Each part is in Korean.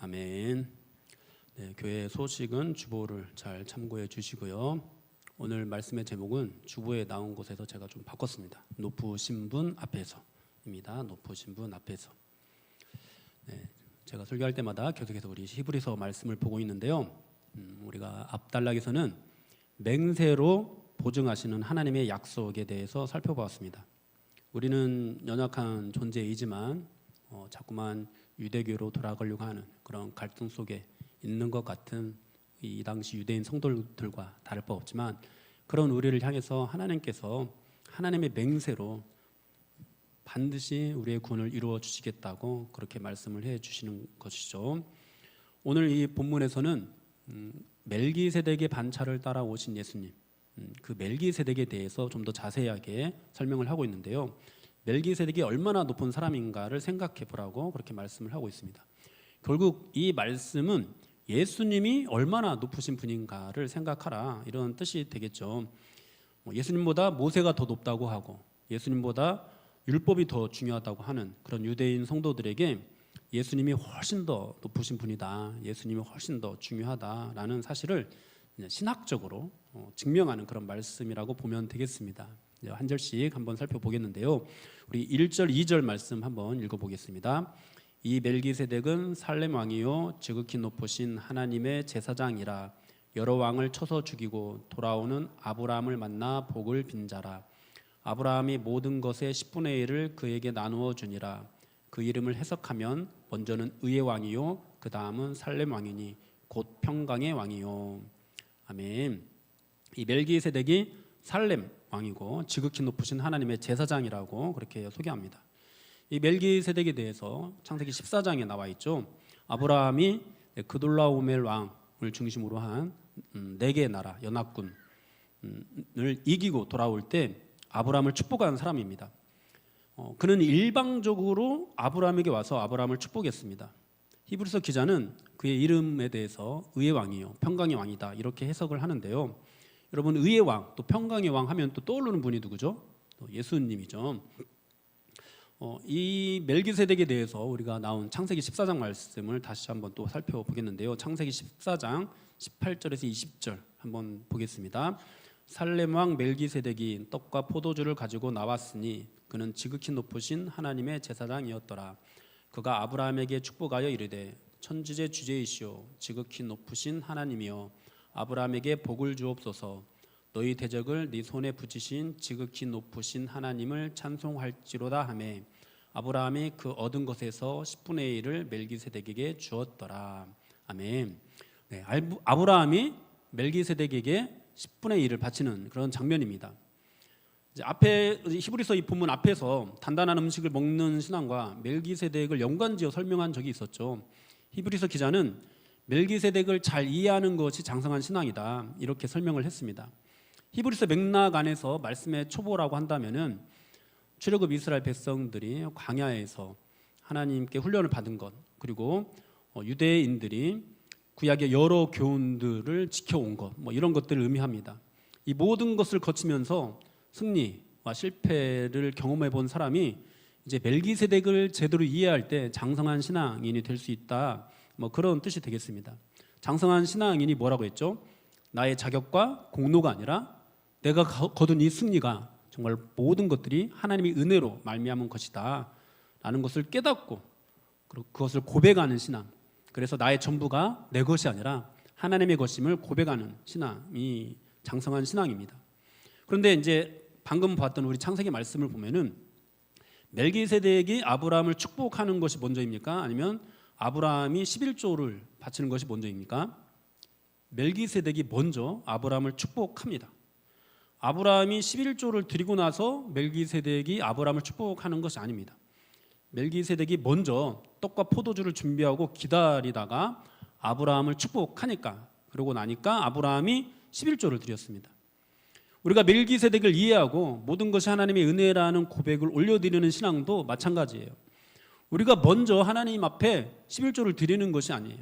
아멘. 네, 교회 소식은 주보를 잘 참고해 주시고요. 오늘 말씀의 제목은 주보에 나온 곳에서 제가 좀 바꿨습니다. 높으신 분 앞에서입니다. 높으신 분 앞에서. 네, 제가 설교할 때마다 계속해서 우리 히브리서 말씀을 보고 있는데요. 우리가 앞단락에서는 맹세로 보증하시는 하나님의 약속에 대해서 살펴보았습니다. 우리는 연약한 존재이지만 자꾸만 유대교로 돌아가려고 하는 그런 갈등 속에 있는 것 같은 이 당시 유대인 성도들과 다를 바 없지만, 그런 우리를 향해서 하나님께서 하나님의 맹세로 반드시 우리의 구원을 이루어 주시겠다고 그렇게 말씀을 해 주시는 것이죠. 오늘 이 본문에서는 멜기세덱의 반차를 따라오신 예수님, 그 멜기세덱에 대해서 좀 더 자세하게 설명을 하고 있는데요. 멜기세덱이 얼마나 높은 사람인가를 생각해 보라고 그렇게 말씀을 하고 있습니다. 결국 이 말씀은 예수님이 얼마나 높으신 분인가를 생각하라, 이런 뜻이 되겠죠. 예수님보다 모세가 더 높다고 하고 예수님보다 율법이 더 중요하다고 하는 그런 유대인 성도들에게 예수님이 훨씬 더 높으신 분이다, 예수님이 훨씬 더 중요하다라는 사실을 신학적으로 증명하는 그런 말씀이라고 보면 되겠습니다. 한 절씩 한번 살펴보겠는데요. 우리 1절, 2절 말씀 한번 읽어보겠습니다. 이 멜기세덱은 살렘 왕이요 지극히 높으신 하나님의 제사장이라. 여러 왕을 쳐서 죽이고 돌아오는 아브라함을 만나 복을 빈 자라. 아브라함이 모든 것의 10분의 1을 그에게 나누어 주니라. 그 이름을 해석하면 먼저는 의의 왕이요 그 다음은 살렘 왕이니 곧 평강의 왕이요. 아멘. 이 멜기세덱이 살렘 왕이고 지극히 높으신 하나님의 제사장이라고 그렇게 소개합니다. 이 멜기세덱에 대해서 창세기 14장에 나와 있죠. 아브라함이 그돌라오멜 왕을 중심으로 한 4개의 나라 연합군을 이기고 돌아올 때 아브라함을 축복한 사람입니다. 그는 일방적으로 아브라함에게 와서 아브라함을 축복했습니다. 히브리서 기자는 그의 이름에 대해서 의의 왕이요 평강의 왕이다 이렇게 해석을 하는데요. 여러분, 의의 왕 또 평강의 왕 하면 또 떠오르는 분이 누구죠? 또 예수님이죠. 이 멜기세덱에 대해서 우리가 나온 창세기 14장 말씀을 다시 한번 또 살펴보겠는데요. 창세기 14장 18절에서 20절 한번 보겠습니다. 살렘 왕 멜기세덱이 떡과 포도주를 가지고 나왔으니 그는 지극히 높으신 하나님의 제사장이었더라. 그가 아브라함에게 축복하여 이르되 천지의 주제이시오 지극히 높으신 하나님이여 아브라함에게 복을 주옵소서. 너희 대적을 네 손에 붙이신 지극히 높으신 하나님을 찬송할지로다 하매 아브라함이 그 얻은 것에서 10분의 1을 멜기세덱에게 주었더라. 아멘. 네, 아브라함이 멜기세덱에게 10분의 1을 바치는 그런 장면입니다. 이제 앞에 히브리서 이 본문 앞에서 단단한 음식을 먹는 신앙과 멜기세덱을 연관지어 설명한 적이 있었죠. 히브리서 기자는 멜기세덱을 잘 이해하는 것이 장성한 신앙이다 이렇게 설명을 했습니다. 히브리서 맥락 안에서 말씀의 초보라고 한다면은 출애굽 이스라엘 백성들이 광야에서 하나님께 훈련을 받은 것, 그리고 유대인들이 구약의 여러 교훈들을 지켜온 것, 이런 것들을 의미합니다. 이 모든 것을 거치면서 승리와 실패를 경험해 본 사람이 이제 멜기세덱을 제대로 이해할 때 장성한 신앙인이 될 수 있다, 그런 뜻이 되겠습니다. 장성한 신앙인이 뭐라고 했죠? 나의 자격과 공로가 아니라 내가 거둔 이 승리가 정말 모든 것들이 하나님의 은혜로 말미암은 것이다 라는 것을 깨닫고 그것을 고백하는 신앙, 그래서 나의 전부가 내 것이 아니라 하나님의 것임을 고백하는 신앙이 장성한 신앙입니다. 그런데 이제 방금 봤던 우리 창세기 말씀을 보면은 멜기세덱이 아브라함을 축복하는 것이 먼저입니까? 아니면 아브라함이 11조를 바치는 것이 먼저입니까? 멜기세덱이 먼저 아브라함을 축복합니다. 아브라함이 11조를 드리고 나서 멜기세덱이 아브라함을 축복하는 것이 아닙니다. 멜기세덱이 먼저 떡과 포도주를 준비하고 기다리다가 아브라함을 축복하니까, 그러고 나니까 아브라함이 11조를 드렸습니다. 우리가 멜기세덱을 이해하고 모든 것이 하나님의 은혜라는 고백을 올려드리는 신앙도 마찬가지예요. 우리가 먼저 하나님 앞에 11조를 드리는 것이 아니에요.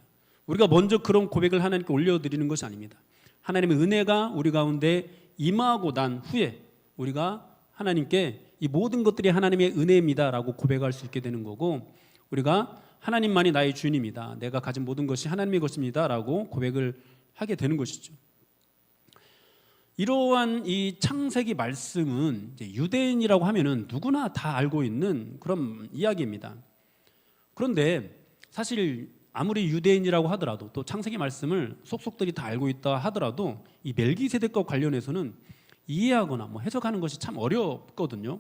우리가 먼저 그런 고백을 하나님께 올려드리는 것이 아닙니다. 하나님의 은혜가 우리 가운데 임하고 난 후에 우리가 하나님께 이 모든 것들이 하나님의 은혜입니다라고 고백할 수 있게 되는 거고, 우리가 하나님만이 나의 주인입니다. 내가 가진 모든 것이 하나님의 것입니다. 라고 고백을 하게 되는 것이죠. 이러한 이 창세기 말씀은 이제 유대인이라고 하면은 누구나 다 알고 있는 그런 이야기입니다. 그런데 사실 아무리 유대인이라고 하더라도 또 창세기 말씀을 속속들이 다 알고 있다 하더라도 이 멜기세덱과 관련해서는 이해하거나 해석하는 것이 참 어렵거든요.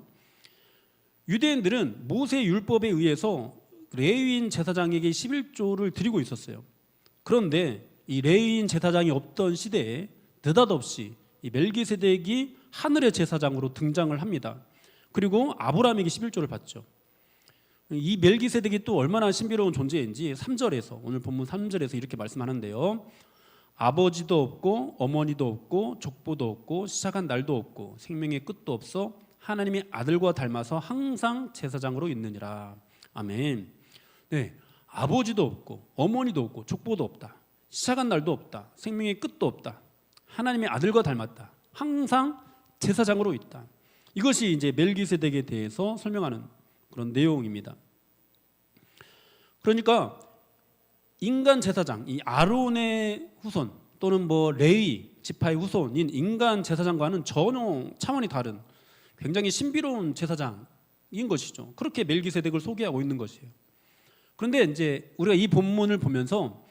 유대인들은 모세 율법에 의해서 레위인 제사장에게 11조를 드리고 있었어요. 그런데 이 레위인 제사장이 없던 시대에 느닷없이 이 멜기세덱이 하늘의 제사장으로 등장을 합니다. 그리고 아브라함에게 11조를 받죠. 이 멜기세덱이 또 얼마나 신비로운 존재인지 3절에서 오늘 본문 3절에서 이렇게 말씀하는데요. 아버지도 없고 어머니도 없고 족보도 없고 시작한 날도 없고 생명의 끝도 없어 하나님의 아들과 닮아서 항상 제사장으로 있느니라. 아멘. 네, 아버지도 없고 어머니도 없고 족보도 없다. 시작한 날도 없다. 생명의 끝도 없다. 하나님의 아들과 닮았다. 항상 제사장으로 있다. 이것이 이제 멜기세덱에 대해서 설명하는 그런 내용입니다. 그러니까 인간 제사장, 이 아론의 후손 또는 레위 지파의 후손인 인간 제사장과는 전혀 차원이 다른 굉장히 신비로운 제사장인 것이죠. 그렇게 멜기세덱을 소개하고 있는 것이에요. 그런데 이제 우리가 이 본문을 보면서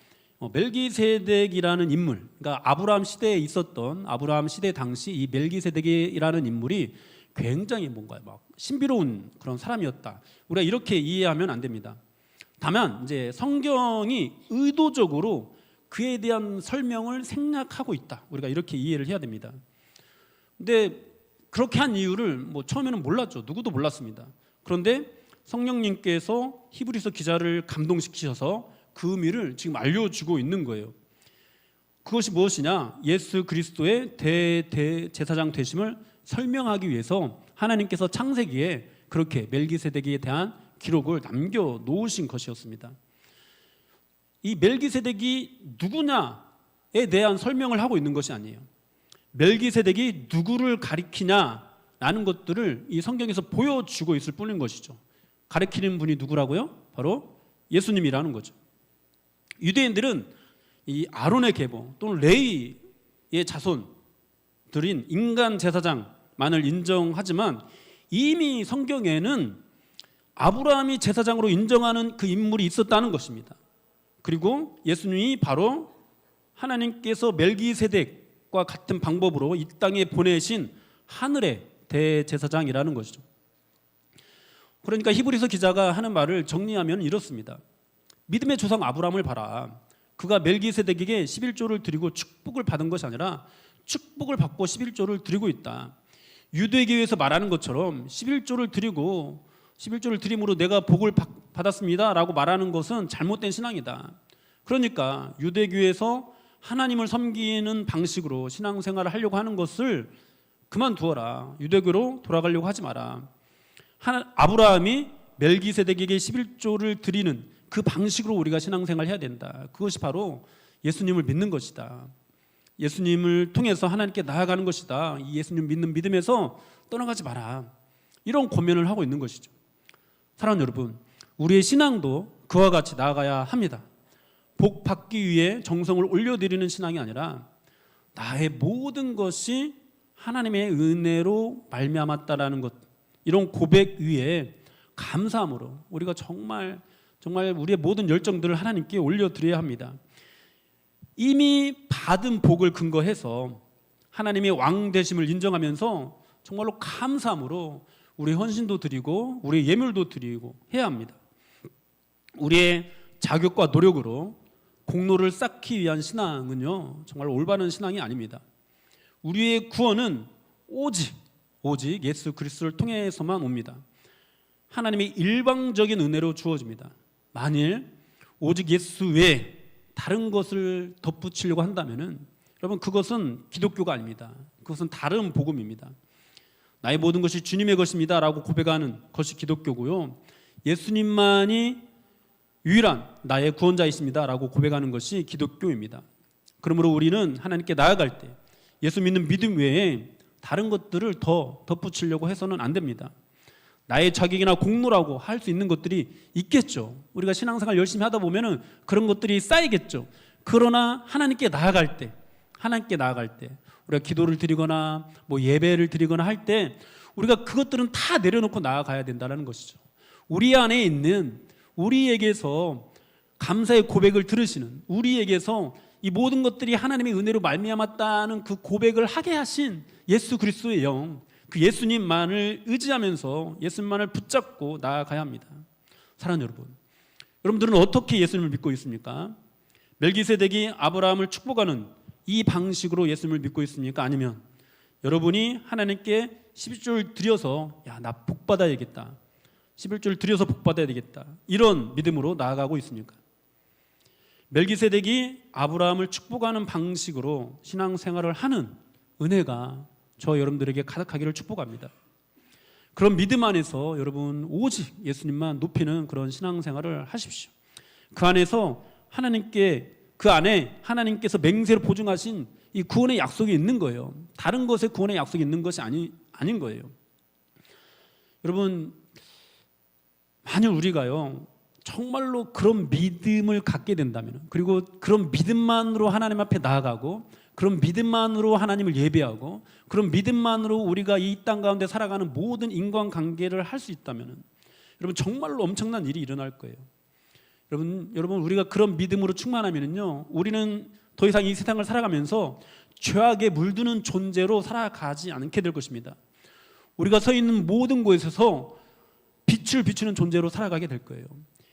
멜기세덱이라는 인물, 그러니까 아브라함 시대에 있었던 아브라함 시대 당시 이 멜기세덱이라는 인물이 굉장히 뭔가 막 신비로운 그런 사람이었다. 우리가 이렇게 이해하면 안 됩니다. 다만 이제 성경이 의도적으로 그에 대한 설명을 생략하고 있다. 우리가 이렇게 이해를 해야 됩니다. 근데 그렇게 한 이유를 처음에는 몰랐죠. 누구도 몰랐습니다. 그런데 성령님께서 히브리서 기자를 감동시키셔서 그 의미를 지금 알려주고 있는 거예요. 그것이 무엇이냐? 예수 그리스도의 대제사장 되심을 설명하기 위해서 하나님께서 창세기에 그렇게 멜기세덱에 대한 기록을 남겨놓으신 것이었습니다. 이 멜기세덱이 누구냐에 대한 설명을 하고 있는 것이 아니에요. 멜기세덱이 누구를 가리키냐라는 것들을 이 성경에서 보여주고 있을 뿐인 것이죠. 가리키는 분이 누구라고요? 바로 예수님이라는 거죠. 유대인들은 이 아론의 계보 또는 레위의 자손들인 인간 제사장만을 인정하지만 이미 성경에는 아브라함이 제사장으로 인정하는 그 인물이 있었다는 것입니다. 그리고 예수님이 바로 하나님께서 멜기세덱과 같은 방법으로 이 땅에 보내신 하늘의 대제사장이라는 것이죠. 그러니까 히브리서 기자가 하는 말을 정리하면 이렇습니다. 믿음의 조상 아브라함을 봐라. 그가 멜기세덱에게 11조를 드리고 축복을 받은 것이 아니라 축복을 받고 11조를 드리고 있다. 유대교에서 말하는 것처럼 11조를 드림으로 내가 복을 받았습니다 라고 말하는 것은 잘못된 신앙이다. 그러니까 유대교에서 하나님을 섬기는 방식으로 신앙생활을 하려고 하는 것을 그만두어라. 유대교로 돌아가려고 하지 마라. 아브라함이 멜기세덱에게 11조를 드리는 그 방식으로 우리가 신앙생활을 해야 된다. 그것이 바로 예수님을 믿는 것이다. 예수님을 통해서 하나님께 나아가는 것이다. 이 예수님 믿는 믿음에서 떠나가지 마라. 이런 권면을 하고 있는 것이죠. 사랑하는 여러분, 우리의 신앙도 그와 같이 나아가야 합니다. 복 받기 위해 정성을 올려드리는 신앙이 아니라 나의 모든 것이 하나님의 은혜로 말미암았다라는 것, 이런 고백 위에 감사함으로 우리가 정말 우리의 모든 열정들을 하나님께 올려드려야 합니다. 이미 받은 복을 근거해서 하나님의 왕 되심을 인정하면서 정말로 감사함으로 우리의 헌신도 드리고 우리의 예물도 드리고 해야 합니다. 우리의 자격과 노력으로 공로를 쌓기 위한 신앙은요, 정말 올바른 신앙이 아닙니다. 우리의 구원은 오직 예수 그리스도를 통해서만 옵니다. 하나님의 일방적인 은혜로 주어집니다. 만일 오직 예수 외에 다른 것을 덧붙이려고 한다면은 여러분, 그것은 기독교가 아닙니다. 그것은 다른 복음입니다. 나의 모든 것이 주님의 것입니다 라고 고백하는 것이 기독교고요, 예수님만이 유일한 나의 구원자이십니다 라고 고백하는 것이 기독교입니다. 그러므로 우리는 하나님께 나아갈 때 예수 믿는 믿음 외에 다른 것들을 더 덧붙이려고 해서는 안 됩니다. 나의 자격이나 공로라고 할 수 있는 것들이 있겠죠. 우리가 신앙생활 열심히 하다 보면은 그런 것들이 쌓이겠죠. 그러나 하나님께 나아갈 때 우리가 기도를 드리거나 뭐 예배를 드리거나 할 때 우리가 그것들은 다 내려놓고 나아가야 된다는 것이죠. 우리 안에 있는 우리에게서 감사의 고백을 들으시는, 우리에게서 이 모든 것들이 하나님의 은혜로 말미암았다는 그 고백을 하게 하신 예수 그리스도의 영, 그 예수님만을 의지하면서 예수님만을 붙잡고 나아가야 합니다. 사랑하는 여러분, 여러분들은 어떻게 예수님을 믿고 있습니까? 멜기세덱이 아브라함을 축복하는 이 방식으로 예수님을 믿고 있습니까? 아니면 여러분이 하나님께 11조를 드려서 나 복 받아야겠다, 11조를 드려서 복 받아야 되겠다, 이런 믿음으로 나아가고 있습니까? 멜기세덱이 아브라함을 축복하는 방식으로 신앙생활을 하는 은혜가 저 여러분들에게 가득하기를 축복합니다. 그런 믿음 안에서 여러분 오직 예수님만 높이는 그런 신앙생활을 하십시오. 그 안에서 그 안에 하나님께서 맹세로 보증하신 이 구원의 약속이 있는 거예요. 다른 것에 구원의 약속이 있는 것이 아닌 거예요. 여러분, 만약 우리가요 정말로 그런 믿음을 갖게 된다면, 그리고 그런 믿음만으로 하나님 앞에 나아가고, 그런 믿음만으로 하나님을 예배하고, 그런 믿음만으로 우리가 이 땅 가운데 살아가는 모든 인간관계를 할 수 있다면 여러분 정말로 엄청난 일이 일어날 거예요. 여러분 우리가 그런 믿음으로 충만하면요 우리는 더 이상 이 세상을 살아가면서 죄악에 물드는 존재로 살아가지 않게 될 것입니다. 우리가 서 있는 모든 곳에서 빛을 비추는 존재로 살아가게 될 거예요.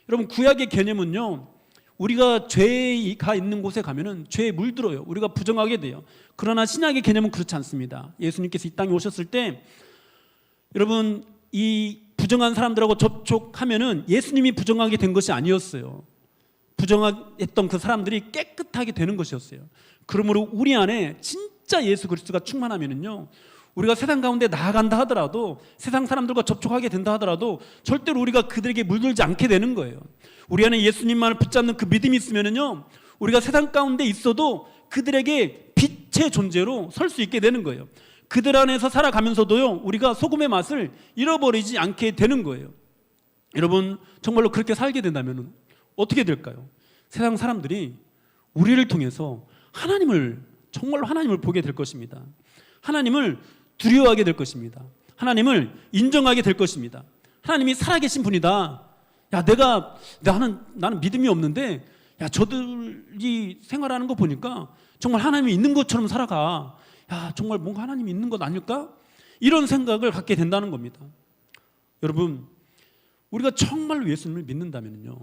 여러분, 구약의 개념은요 우리가 죄가 있는 곳에 가면은 죄에 물들어요. 우리가 부정하게 돼요. 그러나 신약의 개념은 그렇지 않습니다. 예수님께서 이 땅에 오셨을 때 여러분 이 부정한 사람들하고 접촉하면은 예수님이 부정하게 된 것이 아니었어요. 부정했던 그 사람들이 깨끗하게 되는 것이었어요. 그러므로 우리 안에 진짜 예수 그리스도가 충만하면은요 우리가 세상 가운데 나아간다 하더라도, 세상 사람들과 접촉하게 된다 하더라도 절대로 우리가 그들에게 물들지 않게 되는 거예요. 우리 안에 예수님만을 붙잡는 그 믿음이 있으면은요 우리가 세상 가운데 있어도 그들에게 빛의 존재로 설 수 있게 되는 거예요. 그들 안에서 살아가면서도요 우리가 소금의 맛을 잃어버리지 않게 되는 거예요. 여러분, 정말로 그렇게 살게 된다면 어떻게 될까요? 세상 사람들이 우리를 통해서 정말로 하나님을 보게 될 것입니다. 하나님을 두려워하게 될 것입니다. 하나님을 인정하게 될 것입니다. 하나님이 살아계신 분이다. 나는 믿음이 없는데 저들이 생활하는 거 보니까 정말 하나님이 있는 것처럼 살아가. 정말 뭔가 하나님이 있는 것 아닐까? 이런 생각을 갖게 된다는 겁니다. 여러분, 우리가 정말로 예수님을 믿는다면요,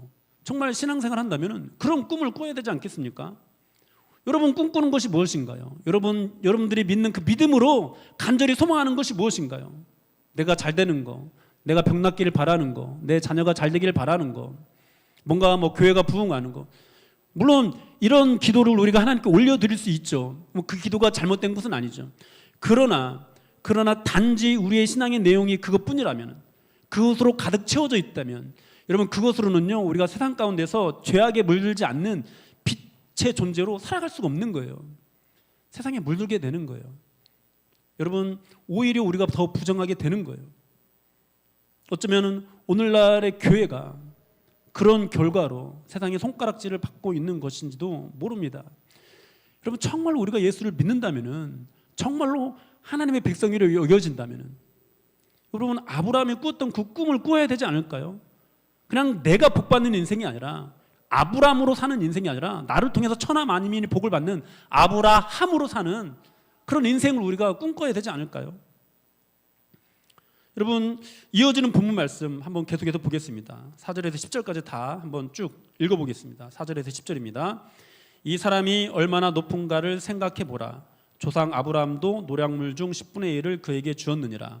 정말 신앙생활 한다면 그런 꿈을 꿔야 되지 않겠습니까? 여러분 꿈꾸는 것이 무엇인가요? 여러분들이 믿는 그 믿음으로 간절히 소망하는 것이 무엇인가요? 내가 잘 되는 거, 내가 병 낫기를 바라는 거, 내 자녀가 잘 되기를 바라는 거, 뭔가 교회가 부흥하는 거. 물론 이런 기도를 우리가 하나님께 올려드릴 수 있죠. 그 기도가 잘못된 것은 아니죠. 그러나 단지 우리의 신앙의 내용이 그것뿐이라면, 그것으로 가득 채워져 있다면 여러분 그것으로는요 우리가 세상 가운데서 죄악에 물들지 않는 빛의 존재로 살아갈 수가 없는 거예요. 세상에 물들게 되는 거예요. 여러분, 오히려 우리가 더 부정하게 되는 거예요. 어쩌면 오늘날의 교회가 그런 결과로 세상의 손가락질을 받고 있는 것인지도 모릅니다. 여러분, 정말로 우리가 예수를 믿는다면, 정말로 하나님의 백성으로 여겨진다면 여러분 아브라함이 꾸었던 그 꿈을 꾸어야 되지 않을까요? 그냥 내가 복받는 인생이 아니라, 아브라함으로 사는 인생이 아니라 나를 통해서 천하 만민이 복을 받는 아브라함으로 사는 그런 인생을 우리가 꿈꿔야 되지 않을까요? 여러분, 이어지는 본문 말씀 한번 계속해서 보겠습니다. 4절에서 10절까지 다 한번 쭉 읽어보겠습니다. 4절에서 10절입니다. 이 사람이 얼마나 높은가를 생각해 보라. 조상 아브라함도 노량물 중 10분의 1을 그에게 주었느니라.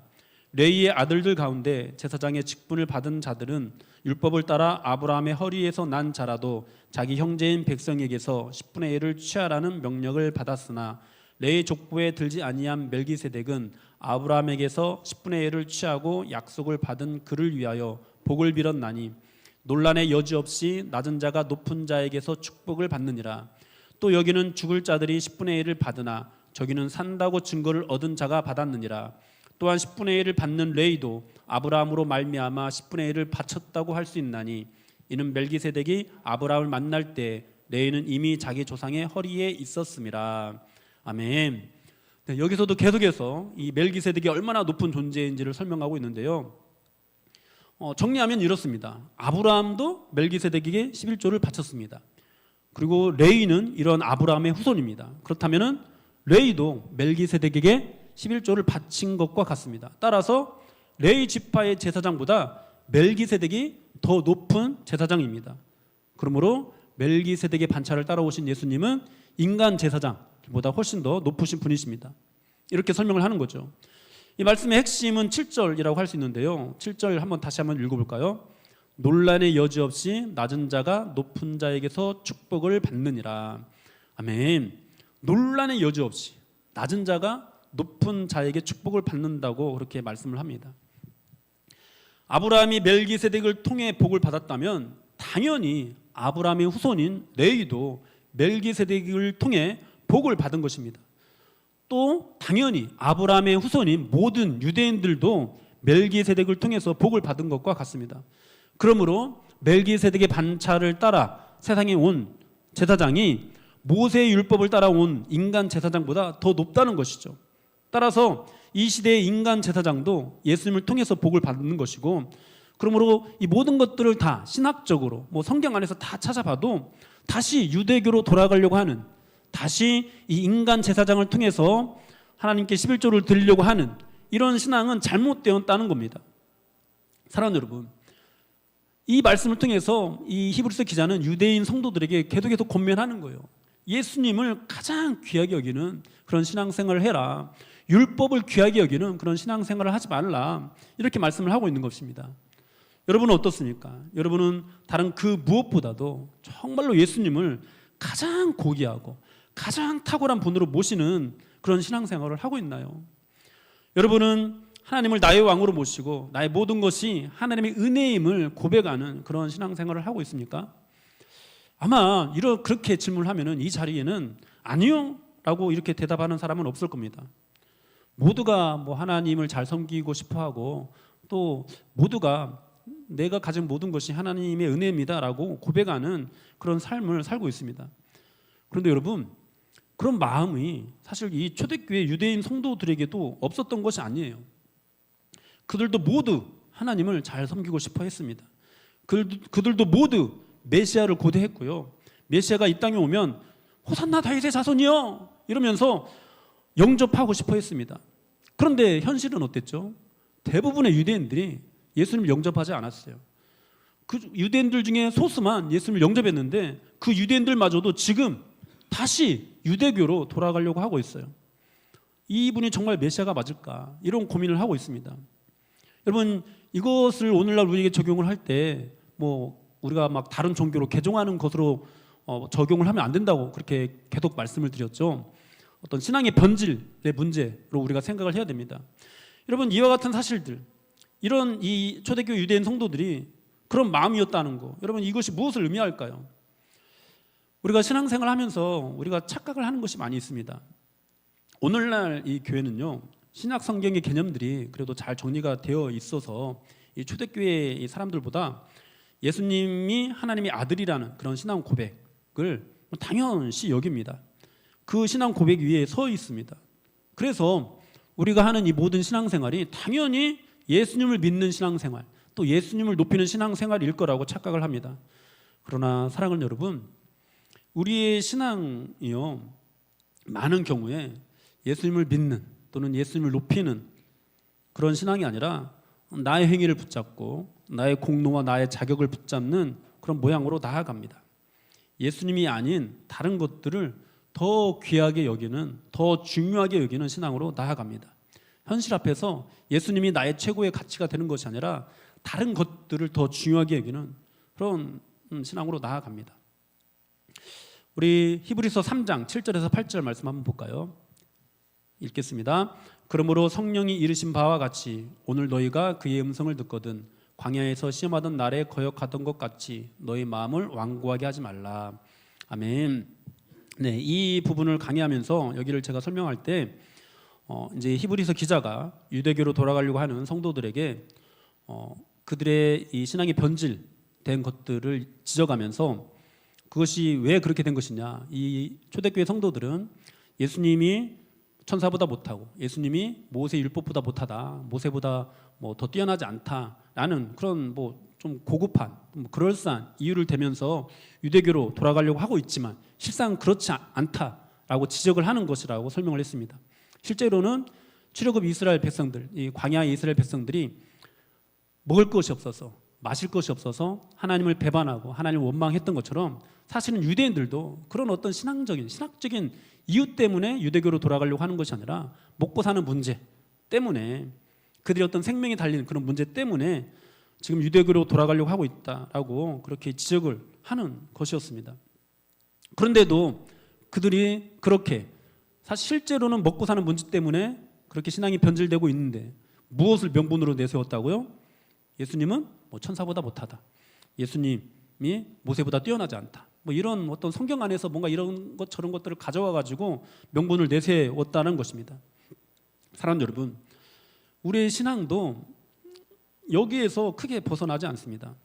레위의 아들들 가운데 제사장의 직분을 받은 자들은 율법을 따라 아브라함의 허리에서 난 자라도 자기 형제인 백성에게서 10분의 1을 취하라는 명령을 받았으나 레위 족보에 들지 아니한 멜기세덱은 아브라함에게서 10분의 1을 취하고 약속을 받은 그를 위하여 복을 빌었나니 논란의 여지 없이 낮은 자가 높은 자에게서 축복을 받느니라. 또 여기는 죽을 자들이 10분의 1을 받으나 저기는 산다고 증거를 얻은 자가 받았느니라. 또한 10분의 1을 받는 레위도 아브라함으로 말미암아 10분의 1을 바쳤다고 할 수 있나니 이는 멜기세덱이 아브라함을 만날 때 레위는 이미 자기 조상의 허리에 있었음이라. 아멘. 네, 여기서도 계속해서 이 멜기세덱이 얼마나 높은 존재인지를 설명하고 있는데요. 정리하면 이렇습니다. 아브라함도 멜기세덱에게 11조를 바쳤습니다. 그리고 레위는 이런 아브라함의 후손입니다. 그렇다면 레위도 멜기세덱에게 11조를 바친 것과 같습니다. 따라서 레위 지파의 제사장보다 멜기세덱이 더 높은 제사장입니다. 그러므로 멜기세덱의 반차를 따라오신 예수님은 인간 제사장보다 훨씬 더 높으신 분이십니다. 이렇게 설명을 하는 거죠. 이 말씀의 핵심은 7절이라고 할 수 있는데요. 7절 다시 한번 읽어볼까요? 논란의 여지 없이 낮은 자가 높은 자에게서 축복을 받느니라. 아멘. 논란의 여지 없이 낮은 자가 높은 자에게 축복을 받는다고 그렇게 말씀을 합니다. 아브라함이 멜기세덱을 통해 복을 받았다면 당연히 아브라함의 후손인 레위도 멜기세덱을 통해 복을 받은 것입니다. 또 당연히 아브라함의 후손인 모든 유대인들도 멜기세덱을 통해서 복을 받은 것과 같습니다. 그러므로 멜기세덱의 반차를 따라 세상에 온 제사장이 모세의 율법을 따라온 인간 제사장보다 더 높다는 것이죠. 따라서 이 시대의 인간 제사장도 예수님을 통해서 복을 받는 것이고, 그러므로 이 모든 것들을 다 신학적으로 성경 안에서 다 찾아봐도 다시 유대교로 돌아가려고 하는, 다시 이 인간 제사장을 통해서 하나님께 11조를 드리려고 하는 이런 신앙은 잘못되었다는 겁니다. 사랑하는 여러분, 이 말씀을 통해서 이 히브리서 기자는 유대인 성도들에게 계속해서 권면하는 거예요. 예수님을 가장 귀하게 여기는 그런 신앙생활을 해라. 율법을 귀하게 여기는 그런 신앙생활을 하지 말라. 이렇게 말씀을 하고 있는 것입니다. 여러분은 어떻습니까? 여러분은 다른 그 무엇보다도 정말로 예수님을 가장 고귀하고 가장 탁월한 분으로 모시는 그런 신앙생활을 하고 있나요? 여러분은 하나님을 나의 왕으로 모시고 나의 모든 것이 하나님의 은혜임을 고백하는 그런 신앙생활을 하고 있습니까? 아마 그렇게 질문을 하면은 이 자리에는 아니요 라고 이렇게 대답하는 사람은 없을 겁니다. 모두가 하나님을 잘 섬기고 싶어하고 또 모두가 내가 가진 모든 것이 하나님의 은혜입니다 라고 고백하는 그런 삶을 살고 있습니다. 그런데 여러분, 그런 마음이 사실 이 초대교회 유대인 성도들에게도 없었던 것이 아니에요. 그들도 모두 하나님을 잘 섬기고 싶어 했습니다. 그들도 모두 메시아를 고대했고요. 메시아가 이 땅에 오면 호산나 다윗의 자손이요 이러면서 영접하고 싶어 했습니다. 그런데 현실은 어땠죠? 대부분의 유대인들이 예수님을 영접하지 않았어요. 그 유대인들 중에 소수만 예수님을 영접했는데 그 유대인들마저도 지금 다시 유대교로 돌아가려고 하고 있어요. 이분이 정말 메시아가 맞을까? 이런 고민을 하고 있습니다. 여러분, 이것을 오늘날 우리에게 적용을 할 때 우리가 다른 종교로 개종하는 것으로 적용을 하면 안 된다고 그렇게 계속 말씀을 드렸죠. 어떤 신앙의 변질의 문제로 우리가 생각을 해야 됩니다. 여러분, 이와 같은 사실들, 이런 이 초대교회 유대인 성도들이 그런 마음이었다는 거, 여러분 이것이 무엇을 의미할까요? 우리가 신앙생활을 하면서 우리가 착각을 하는 것이 많이 있습니다. 오늘날 이 교회는요, 신약 성경의 개념들이 그래도 잘 정리가 되어 있어서 이 초대교회 이 사람들보다 예수님이 하나님의 아들이라는 그런 신앙 고백을 당연시 여깁니다. 그 신앙 고백 위에 서 있습니다. 그래서 우리가 하는 이 모든 신앙생활이 당연히 예수님을 믿는 신앙생활, 또 예수님을 높이는 신앙생활일 거라고 착각을 합니다. 그러나 사랑하는 여러분, 우리의 신앙이요, 많은 경우에 예수님을 믿는 또는 예수님을 높이는 그런 신앙이 아니라 나의 행위를 붙잡고 나의 공로와 나의 자격을 붙잡는 그런 모양으로 나아갑니다. 예수님이 아닌 다른 것들을 더 귀하게 여기는, 더 중요하게 여기는 신앙으로 나아갑니다. 현실 앞에서 예수님이 나의 최고의 가치가 되는 것이 아니라 다른 것들을 더 중요하게 여기는 그런 신앙으로 나아갑니다. 우리 히브리서 3장 7절에서 8절 말씀 한번 볼까요? 읽겠습니다. 그러므로 성령이 이르신 바와 같이 오늘 너희가 그의 음성을 듣거든 광야에서 시험하던 날에 거역하던 것 같이 너희 마음을 완고하게 하지 말라. 아멘. 네, 이 부분을 강의하면서 여기를 제가 설명할 때 이제 히브리서 기자가 유대교로 돌아가려고 하는 성도들에게 그들의 이 신앙이 변질된 것들을 지적하면서 그것이 왜 그렇게 된 것이냐. 이 초대교회 성도들은 예수님이 천사보다 못하고 예수님이 모세 율법보다 못하다, 모세보다 뭐 더 뛰어나지 않다라는 그런 뭐 좀 고급한 그럴싸한 이유를 대면서 유대교로 돌아가려고 하고 있지만 실상 그렇지 않다라고 지적을 하는 것이라고 설명을 했습니다. 실제로는 출애굽 이스라엘 백성들, 이 광야의 이스라엘 백성들이 먹을 것이 없어서 마실 것이 없어서 하나님을 배반하고 하나님을 원망했던 것처럼 사실은 유대인들도 그런 어떤 신학적인 이유 때문에 유대교로 돌아가려고 하는 것이 아니라 먹고 사는 문제 때문에 그들의 어떤 생명이 달리는 그런 문제 때문에 지금 유대교로 돌아가려고 하고 있다라고 그렇게 지적을 하는 것이었습니다. 그런데도 그들이 그렇게 사실 실제로는 먹고 사는 문제 때문에 그렇게 신앙이 변질되고 있는데 무엇을 명분으로 내세웠다고요? 예수님은 뭐 천사보다 못하다, 예수님이 모세보다 뛰어나지 않다, 뭐 이런 어떤 성경 안에서 뭔가 이런 것 저런 것들을 가져와 가지고 명분을 내세웠다는 것입니다. 사랑하는 여러분, 우리의 신앙도 여기에서 크게 벗어나지 않습니다.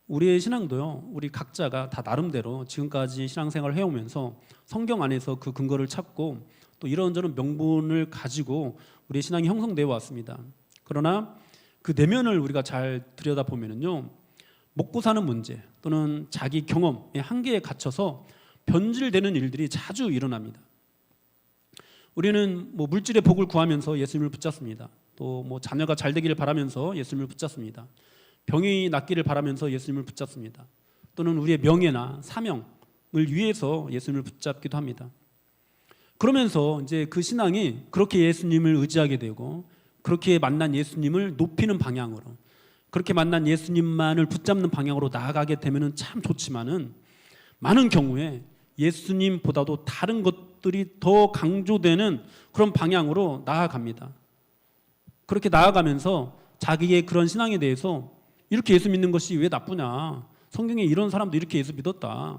우리의 신앙도요, 우리 각자가 다 나름대로 지금까지 신앙생활을 해오면서 성경 안에서 그 근거를 찾고 또 이런저런 명분을 가지고 우리의 신앙이 형성되어 왔습니다. 그러나 그 내면을 우리가 잘 들여다보면요, 먹고 사는 문제 또는 자기 경험의 한계에 갇혀서 변질되는 일들이 자주 일어납니다. 우리는 뭐 물질의 복을 구하면서 예수님을 붙잡습니다. 또 뭐 자녀가 잘 되기를 바라면서 예수님을 붙잡습니다. 병이 낫기를 바라면서 예수님을 붙잡습니다. 또는 우리의 명예나 사명을 위해서 예수님을 붙잡기도 합니다. 그러면서 이제 그 신앙이 그렇게 예수님을 의지하게 되고 그렇게 만난 예수님을 높이는 방향으로, 그렇게 만난 예수님만을 붙잡는 방향으로 나아가게 되면은 참 좋지만은 많은 경우에 예수님보다도 다른 것들이 더 강조되는 그런 방향으로 나아갑니다. 그렇게 나아가면서 자기의 그런 신앙에 대해서 이렇게 예수 믿는 것이 왜 나쁘냐, 성경에 이런 사람도 이렇게 예수 믿었다,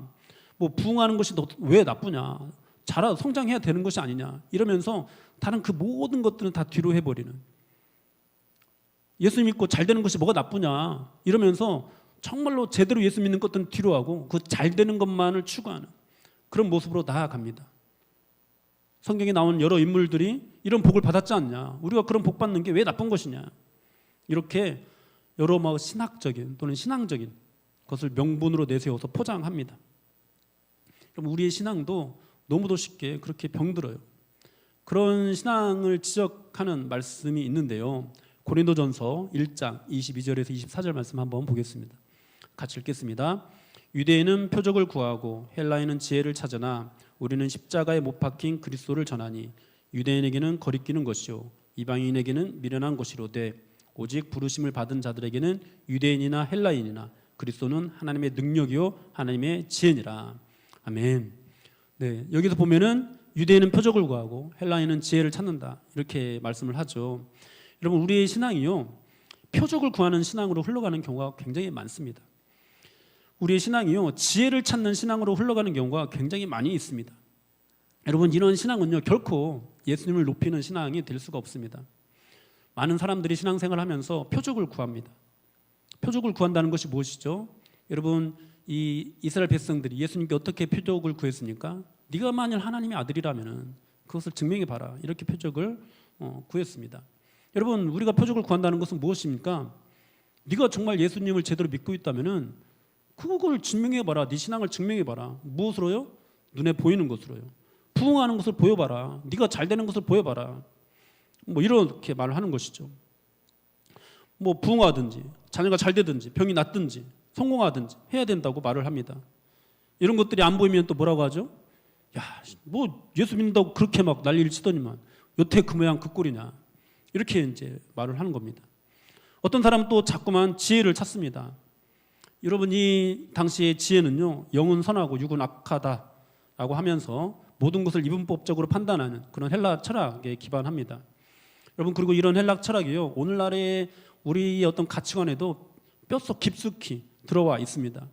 뭐 부흥하는 것이 왜 나쁘냐, 자라 성장해야 되는 것이 아니냐, 이러면서 다른 그 모든 것들은 다 뒤로 해버리는, 예수 믿고 잘 되는 것이 뭐가 나쁘냐 이러면서 정말로 제대로 예수 믿는 것들은 뒤로 하고 그 잘 되는 것만을 추구하는 그런 모습으로 나아갑니다. 성경에 나오는 여러 인물들이 이런 복을 받았지 않냐, 우리가 그런 복 받는 게 왜 나쁜 것이냐, 이렇게 여러 신학적인 또는 신앙적인 것을 명분으로 내세워서 포장합니다. 그럼 우리의 신앙도 너무도 쉽게 그렇게 병들어요. 그런 신앙을 지적하는 말씀이 있는데요, 고린도전서 1장 22절에서 24절 말씀 한번 보겠습니다. 같이 읽겠습니다. 유대인은 표적을 구하고 헬라인은 지혜를 찾으나 우리는 십자가에 못 박힌 그리스도를 전하니 유대인에게는 거리끼는 것이요 이방인에게는 미련한 것이로되 오직 부르심을 받은 자들에게는 유대인이나 헬라인이나 그리스도는 하나님의 능력이요 하나님의 지혜니라. 아멘. 네, 여기서 보면은 유대인은 표적을 구하고 헬라인은 지혜를 찾는다, 이렇게 말씀을 하죠. 여러분, 우리의 신앙이요, 표적을 구하는 신앙으로 흘러가는 경우가 굉장히 많습니다. 우리의 신앙이요, 지혜를 찾는 신앙으로 흘러가는 경우가 굉장히 많이 있습니다. 여러분, 이런 신앙은요, 결코 예수님을 높이는 신앙이 될 수가 없습니다. 많은 사람들이 신앙생활을 하면서 표적을 구합니다. 표적을 구한다는 것이 무엇이죠? 여러분, 이 이스라엘 백성들이 예수님께 어떻게 표적을 구했습니까? 네가 만일 하나님의 아들이라면 그것을 증명해 봐라, 이렇게 표적을 구했습니다. 여러분, 우리가 표적을 구한다는 것은 무엇입니까? 네가 정말 예수님을 제대로 믿고 있다면은 그걸 증명해 봐라, 네 신앙을 증명해 봐라. 무엇으로요? 눈에 보이는 것으로요. 부흥하는 것을 보여봐라, 네가 잘 되는 것을 보여봐라, 뭐 이렇게 말을 하는 것이죠. 뭐 부흥하든지 자녀가 잘 되든지 병이 낫든지 성공하든지 해야 된다고 말을 합니다. 이런 것들이 안 보이면 또 뭐라고 하죠? 야, 뭐 예수 믿는다고 그렇게 막 난리를 치더니만 여태 그 모양 그 꼴이냐, 이렇게 이제 말을 하는 겁니다. 어떤 사람은 또 자꾸만 지혜를 찾습니다. 여러분, 이 당시의 지혜는요, 영은 선하고 육은 악하다라고 하면서 모든 것을 이분법적으로 판단하는 그런 헬라 철학에 기반합니다. 여러분, 그리고 이런 헬라 철학이요, 오늘날의 우리의 어떤 가치관에도 뼛속 깊숙이 들어와 있습니다.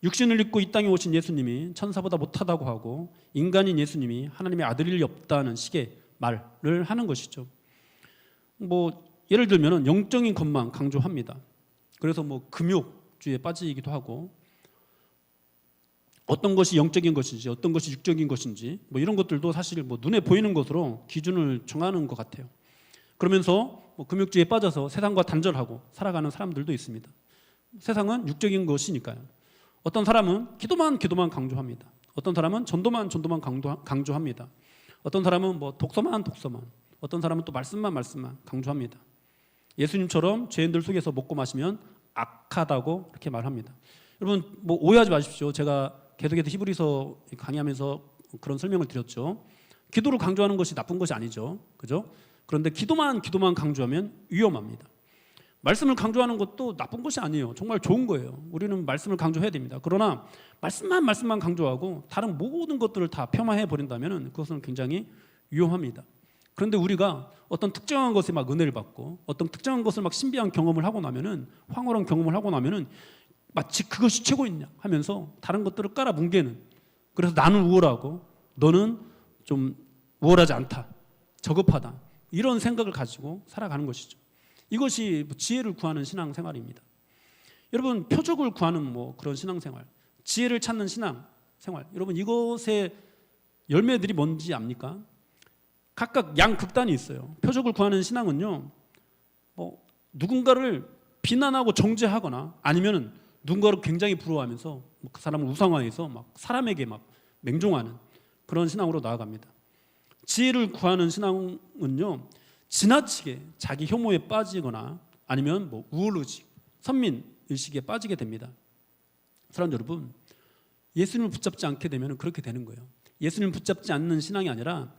육신을 입고 이 땅에 오신 예수님이 천사보다 못하다고 하고 인간인 예수님이 하나님의 아들일 리 없다는 식의 말을 하는 것이죠. 뭐 예를 들면 영적인 것만 강조합니다. 그래서 뭐 금욕주의에 빠지기도 하고 어떤 것이 영적인 것인지 어떤 것이 육적인 것인지 뭐 이런 것들도 사실 뭐 눈에 보이는 것으로 기준을 정하는 것 같아요. 그러면서 뭐 금욕주의에 빠져서 세상과 단절하고 살아가는 사람들도 있습니다. 세상은 육적인 것이니까요. 어떤 사람은 기도만 강조합니다. 어떤 사람은 전도만 강조합니다. 어떤 사람은 뭐 독서만, 어떤 사람은 또 말씀만 강조합니다. 예수님처럼 죄인들 속에서 먹고 마시면 악하다고 그렇게 말합니다. 여러분 뭐 오해하지 마십시오. 제가 계속해서 히브리서 강의하면서 그런 설명을 드렸죠. 기도를 강조하는 것이 나쁜 것이 아니죠. 그죠? 그런데 기도만 강조하면 위험합니다. 말씀을 강조하는 것도 나쁜 것이 아니에요. 정말 좋은 거예요. 우리는 말씀을 강조해야 됩니다. 그러나 말씀만 강조하고 다른 모든 것들을 다 폄하해 버린다면 그것은 굉장히 위험합니다. 그런데 우리가 어떤 특정한 것에 막 은혜를 받고 어떤 특정한 것을 막 신비한 경험을 하고 나면은 황홀한 경험을 하고 나면은 마치 그것이 최고였냐 하면서 다른 것들을 깔아 뭉개는, 그래서 나는 우월하고 너는 좀 우월하지 않다, 저급하다, 이런 생각을 가지고 살아가는 것이죠. 이것이 지혜를 구하는 신앙생활입니다. 여러분 표적을 구하는 뭐 그런 신앙생활, 지혜를 찾는 신앙생활, 여러분 이것의 열매들이 뭔지 압니까? 각각 양극단이 있어요. 표적을 구하는 신앙은요, 뭐 누군가를 비난하고 정죄하거나 아니면 누군가를 굉장히 부러워하면서 그 사람을 우상화해서 막 사람에게 막 맹종하는 그런 신앙으로 나아갑니다. 지혜를 구하는 신앙은요, 지나치게 자기 혐오에 빠지거나 아니면 뭐 우월의식, 선민의식에 빠지게 됩니다. 사랑하는 여러분, 예수님을 붙잡지 않게 되면 그렇게 되는 거예요. 예수님을 붙잡지 않는 신앙이 아니라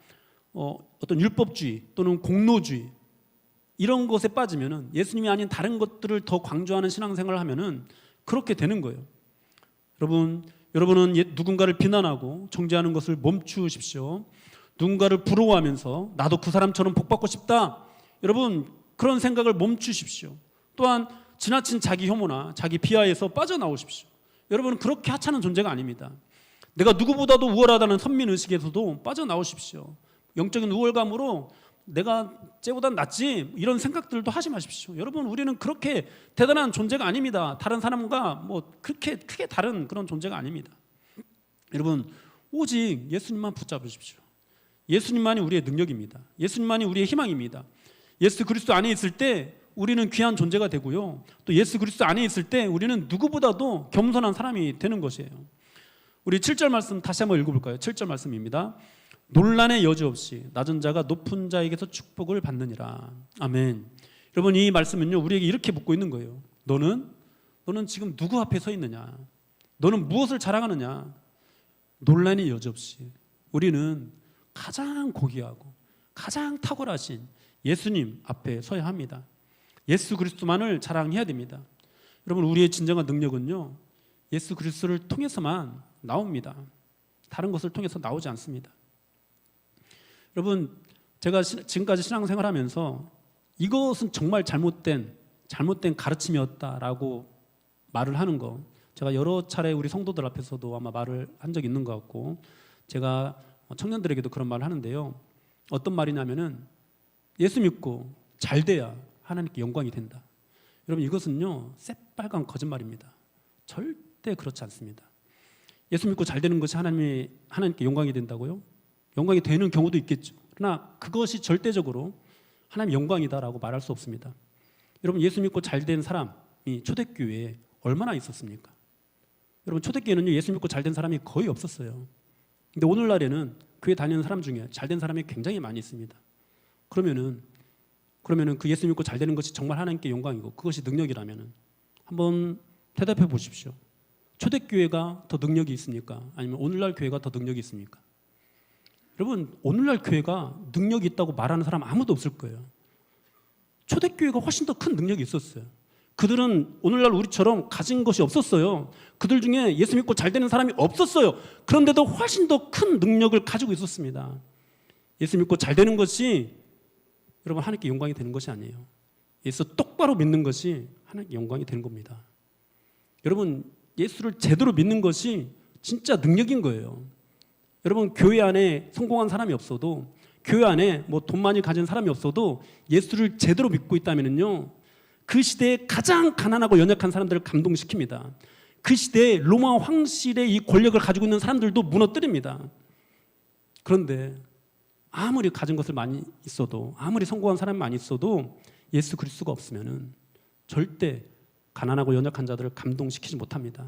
어떤 율법주의 또는 공로주의 이런 것에 빠지면, 예수님이 아닌 다른 것들을 더 강조하는 신앙생활을 하면 그렇게 되는 거예요. 여러분은 누군가를 비난하고 정죄하는 것을 멈추십시오. 누군가를 부러워하면서 나도 그 사람처럼 복받고 싶다, 여러분 그런 생각을 멈추십시오. 또한 지나친 자기 혐오나 자기 비하에서 빠져나오십시오. 여러분은 그렇게 하찮은 존재가 아닙니다. 내가 누구보다도 우월하다는 선민의식에서도 빠져나오십시오. 영적인 우월감으로 내가 쟤보단 낫지 이런 생각들도 하지 마십시오. 여러분 우리는 그렇게 대단한 존재가 아닙니다. 다른 사람과 뭐 그렇게 크게 다른 그런 존재가 아닙니다. 여러분 오직 예수님만 붙잡으십시오. 예수님만이 우리의 능력입니다. 예수님만이 우리의 희망입니다. 예수 그리스도 안에 있을 때 우리는 귀한 존재가 되고요, 또 예수 그리스도 안에 있을 때 우리는 누구보다도 겸손한 사람이 되는 것이에요. 우리 7절 말씀 다시 한번 읽어볼까요? 7절 말씀입니다. 논란의 여지 없이 낮은 자가 높은 자에게서 축복을 받느니라. 아멘. 여러분 이 말씀은요, 우리에게 이렇게 묻고 있는 거예요. 너는 지금 누구 앞에 서 있느냐? 너는 무엇을 자랑하느냐? 논란의 여지 없이 우리는 가장 고귀하고 가장 탁월하신 예수님 앞에 서야 합니다. 예수 그리스도만을 자랑해야 됩니다. 여러분 우리의 진정한 능력은요, 예수 그리스도를 통해서만 나옵니다. 다른 것을 통해서 나오지 않습니다. 여러분 제가 지금까지 신앙생활하면서 이것은 정말 잘못된 가르침이었다라고 말을 하는 거, 제가 여러 차례 우리 성도들 앞에서도 아마 말을 한 적이 있는 것 같고, 제가 청년들에게도 그런 말을 하는데요. 어떤 말이냐면은 예수 믿고 잘 돼야 하나님께 영광이 된다. 여러분 이것은요 새빨간 거짓말입니다. 절대 그렇지 않습니다. 예수 믿고 잘 되는 것이 하나님께 영광이 된다고요? 영광이 되는 경우도 있겠죠. 그러나 그것이 절대적으로 하나님 영광이다라고 말할 수 없습니다. 여러분 예수 믿고 잘 된 사람이 초대교회에 얼마나 있었습니까? 여러분 초대교회는요 예수 믿고 잘 된 사람이 거의 없었어요. 근데 오늘날에는 교회 다니는 사람 중에 잘 된 사람이 굉장히 많이 있습니다. 그러면은 그 예수 믿고 잘 되는 것이 정말 하나님께 영광이고 그것이 능력이라면은 한번 대답해 보십시오. 초대교회가 더 능력이 있습니까? 아니면 오늘날 교회가 더 능력이 있습니까? 여러분 오늘날 교회가 능력이 있다고 말하는 사람 아무도 없을 거예요. 초대교회가 훨씬 더 큰 능력이 있었어요. 그들은 오늘날 우리처럼 가진 것이 없었어요. 그들 중에 예수 믿고 잘 되는 사람이 없었어요. 그런데도 훨씬 더 큰 능력을 가지고 있었습니다. 예수 믿고 잘 되는 것이 여러분 하나님께 영광이 되는 것이 아니에요. 예수 똑바로 믿는 것이 하나님께 영광이 되는 겁니다. 여러분 예수를 제대로 믿는 것이 진짜 능력인 거예요. 여러분 교회 안에 성공한 사람이 없어도 교회 안에 뭐 돈 많이 가진 사람이 없어도 예수를 제대로 믿고 있다면요, 그 시대에 가장 가난하고 연약한 사람들을 감동시킵니다. 그 시대에 로마 황실의 이 권력을 가지고 있는 사람들도 무너뜨립니다. 그런데 아무리 가진 것을 많이 있어도, 아무리 성공한 사람이 많이 있어도 예수 그리스도가 없으면은 절대 가난하고 연약한 자들을 감동시키지 못합니다.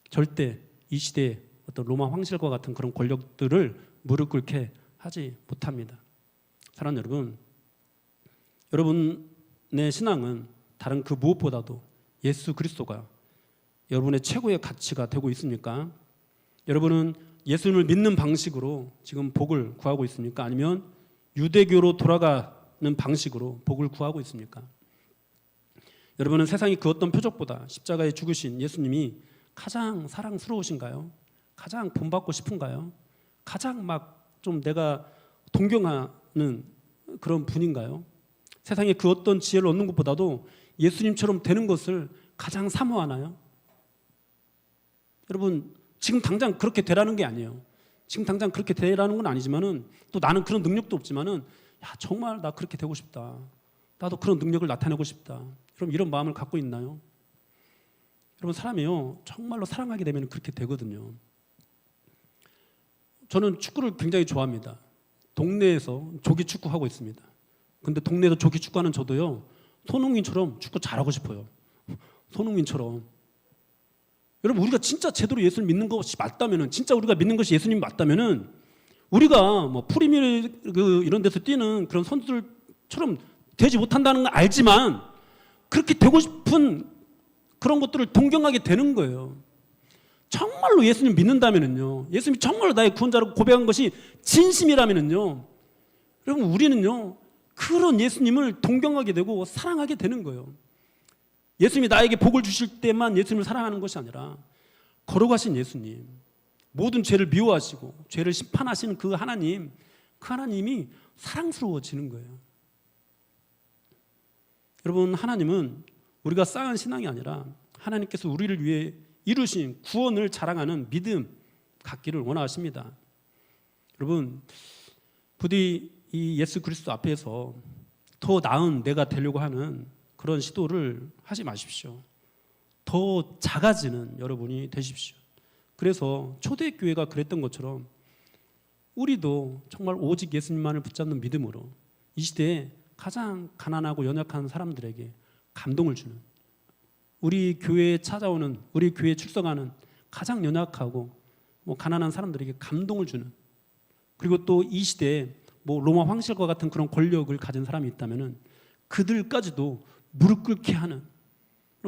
절대 이 시대에 어떤 로마 황실과 같은 그런 권력들을 무릎 꿇게 하지 못합니다. 사랑하는 여러분, 여러분의 신앙은 다른 그 무엇보다도 예수 그리스도가 여러분의 최고의 가치가 되고 있습니까? 여러분은 예수님을 믿는 방식으로 지금 복을 구하고 있습니까? 아니면 유대교로 돌아가는 방식으로 복을 구하고 있습니까? 여러분은 세상이 그 어떤 표적보다 십자가에 죽으신 예수님이 가장 사랑스러우신가요? 가장 본받고 싶은가요? 가장 막 좀 내가 동경하는 그런 분인가요? 세상에 그 어떤 지혜를 얻는 것보다도 예수님처럼 되는 것을 가장 사모하나요? 여러분, 지금 당장 그렇게 되라는 게 아니에요. 지금 당장 그렇게 되라는 건 아니지만은, 또 나는 그런 능력도 없지만은, 야, 정말 나 그렇게 되고 싶다. 나도 그런 능력을 나타내고 싶다. 그럼 이런 마음을 갖고 있나요? 여러분, 사람이요, 정말로 사랑하게 되면 그렇게 되거든요. 저는 축구를 굉장히 좋아합니다. 동네에서 조기 축구하고 있습니다. 근데 동네에서 조기 축구하는 저도요, 손흥민처럼 축구 잘하고 싶어요. 손흥민처럼. 여러분, 우리가 진짜 제대로 예수를 믿는 것이 맞다면은, 진짜 우리가 믿는 것이 예수님 맞다면은, 우리가 뭐 프리미어리그 이런 데서 뛰는 그런 선수들처럼 되지 못한다는 걸 알지만 그렇게 되고 싶은 그런 것들을 동경하게 되는 거예요. 정말로 예수님 믿는다면은요, 예수님이 정말로 나의 구원자라고 고백한 것이 진심이라면은요, 여러분, 우리는요 그런 예수님을 동경하게 되고 사랑하게 되는 거예요. 예수님이 나에게 복을 주실 때만 예수님을 사랑하는 것이 아니라 걸어가신 예수님, 모든 죄를 미워하시고 죄를 심판하시는 그 하나님, 그 하나님이 사랑스러워지는 거예요. 여러분, 하나님은 우리가 쌓은 신앙이 아니라 하나님께서 우리를 위해 이루신 구원을 자랑하는 믿음 갖기를 원하십니다. 여러분, 부디 이 예수 그리스도 앞에서 더 나은 내가 되려고 하는 그런 시도를 하지 마십시오. 더 작아지는 여러분이 되십시오. 그래서 초대교회가 그랬던 것처럼 우리도 정말 오직 예수님만을 붙잡는 믿음으로 이 시대에 가장 가난하고 연약한 사람들에게 감동을 주는, 우리 교회에 찾아오는, 우리 교회에 출석하는 가장 연약하고 가난한 사람들에게 감동을 주는, 그리고 또 이 시대에 로마 황실과 같은 그런 권력을 가진 사람이 있다면은 그들까지도 무릎 꿇게 하는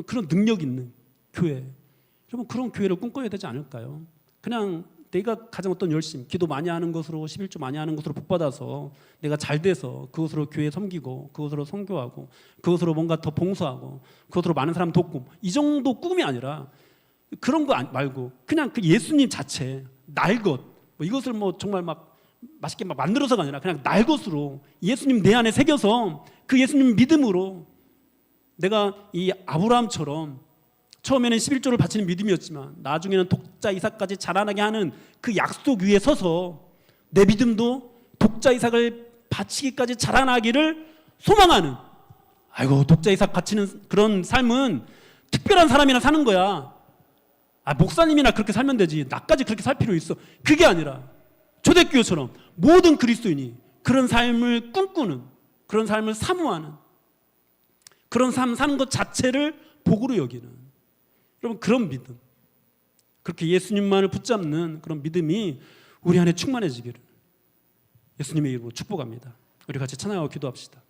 그런 능력 있는 교회, 여러분, 그런 교회를 꿈꿔야 되지 않을까요? 그냥 내가 가진 어떤 열심, 기도 많이 하는 것으로, 11조 많이 하는 것으로 복받아서 내가 잘 돼서 그것으로 교회 섬기고, 그것으로 선교하고, 그것으로 뭔가 더 봉사하고, 그것으로 많은 사람 돕고, 이 정도 꿈이 아니라 그런 거 말고 그냥 그 예수님 자체, 날 것, 이것을 정말 막 맛있게 막 만들어서가 아니라 그냥 날 것으로 예수님 내 안에 새겨서 그 예수님 믿음으로 내가 이 아브라함처럼 처음에는 11조를 바치는 믿음이었지만 나중에는 독자 이삭까지 자라나게 하는 그 약속 위에 서서 내 믿음도 독자 이삭을 바치기까지 자라나기를 소망하는, 아이고, 독자 이삭 바치는 그런 삶은 특별한 사람이나 사는 거야. 목사님이나 그렇게 살면 되지, 나까지 그렇게 살 필요 있어. 그게 아니라 초대교회처럼 모든 그리스도인이 그런 삶을 꿈꾸는, 그런 삶을 사모하는, 그런 삶 사는 것 자체를 복으로 여기는, 여러분, 그런 믿음, 그렇게 예수님만을 붙잡는 그런 믿음이 우리 안에 충만해지기를 예수님의 이름으로 축복합니다. 우리 같이 찬양하고 기도합시다.